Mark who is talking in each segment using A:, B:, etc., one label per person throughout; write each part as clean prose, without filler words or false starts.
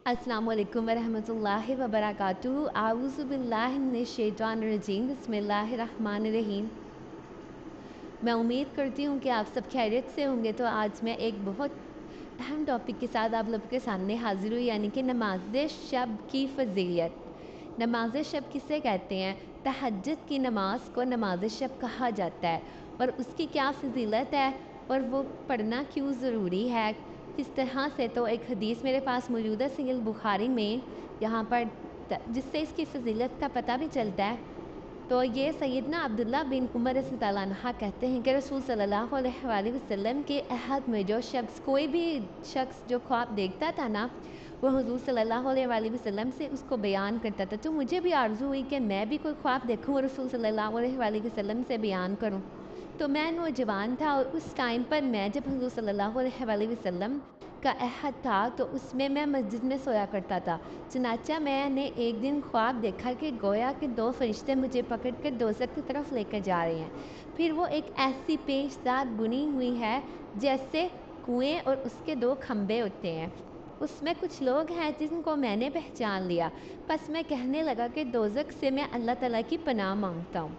A: अस्सलामु अलैकुम वरहमतुल्लाहि वबरकातुहू। आऊज़ु बिल्लाहि मिनश्शैतानिर्रजीम। बिस्मिल्लाहिर्रहमानिर्रहीम। मैं उम्मीद करती हूँ कि आप सब खैरियत से होंगे। तो आज मैं एक बहुत अहम टॉपिक के साथ आप लोगों के सामने हाजिर हुई, यानी कि नमाज शब की फ़जीलत। नमाज शब किसे कहते हैं? तहज्जुद की नमाज को नमाज शब कहा जाता है, और उसकी क्या फ़जीलत है और वो पढ़ना क्यों ज़रूरी है, किस तरह से। तो एक हदीस मेरे पास मौजूद है सहीह बुखारी में, यहाँ पर जिससे इसकी फ़जीलत का पता भी चलता है। तो ये सैयदना अब्दुल्ला बिन उमर रज़ियल्लाहु अन्हा कहते हैं कि रसूल सल्लल्लाहु अलैहि वसल्लम के अहद में जो शख्स, कोई भी शख्स जो ख्वाब देखता था ना, वो हुज़ूर सल्लल्लाहु अलैहि वसल्लम से उसको बयान करता था। तो मुझे भी आरज़ू हुई कि मैं भी कोई ख्वाब देखूँ और रसूल सल्लल्लाहु अलैहि वसल्लम से बयान करूँ। तो मैं नौजवान था, और उस टाइम पर मैं जब हुज़ूर सल्लल्लाहु अलैहि वसल्लम का अहद था, तो उसमें मैं मस्जिद में सोया करता था। चनाचा मैंने एक दिन ख्वाब देखा कि गोया के दो फरिश्ते मुझे पकड़ कर दोज़ख की तरफ लेकर जा रहे हैं। फिर वो एक ऐसी पेशदार बुनी हुई है जैसे कुएं और उसके दो खंबे होते हैं। उसमें कुछ लोग हैं जिनको मैंने पहचान लिया। बस मैं कहने लगा कि दोज़ख से मैं अल्लाह ताला की पनाह मांगता हूँ।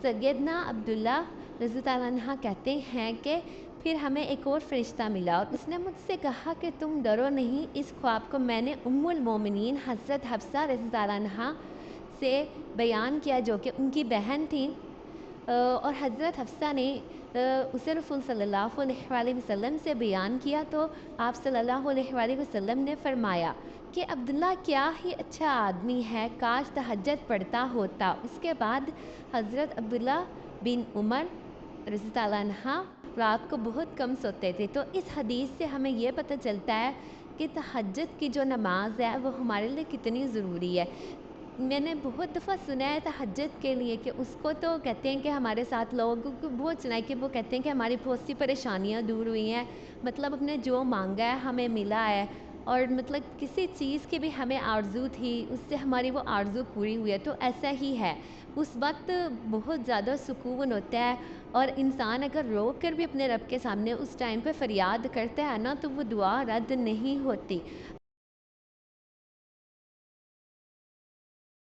A: सैयदना अब्दुल्ला रज़ियल्लाहु अन्हा कहते हैं कि फिर हमें एक और फरिश्ता मिला, और उसने मुझसे कहा कि तुम डरो नहीं। इस ख्वाब को मैंने उम्मुल मोमिनीन हज़रत हफ्सा रज़ियल्लाहु अन्हा से बयान किया, जो कि उनकी बहन थी। और हज़रत हफ्सा ने उसे रसूल सल्लल्लाहु अलैहि वसल्लम से बयान किया। तो आप सल्लल्लाहु अलैहि वसल्लम ने फरमाया कि अब्दुल्ला क्या ही अच्छा आदमी है, काश तहज्जुद पढ़ता होता। उसके बाद हज़रत अब्दुल्ला बिन उमर रज़ियल्लाहु अन्हा रात को बहुत कम सोते थे। तो इस हदीस से हमें ये पता चलता है कि तहज्जुद की जो नमाज है वो हमारे लिए कितनी ज़रूरी है। मैंने बहुत दफ़ा सुना है तहज्जुद के लिए कि उसको तो कहते हैं कि हमारे साथ लोगों को बहुत सुना है कि वो कहते हैं कि हमारी बहुत सी परेशानियाँ दूर हुई हैं, मतलब अपने जो मांगा है हमें मिला है, और मतलब किसी चीज़ की भी हमें आरज़ू थी उससे हमारी वो आरज़ू पूरी हुई है। तो ऐसा ही है, उस वक्त बहुत ज़्यादा सुकून होता है, और इंसान अगर रो कर भी अपने रब के सामने उस टाइम पे फ़रियाद करता है ना, तो वो दुआ रद्द नहीं होती।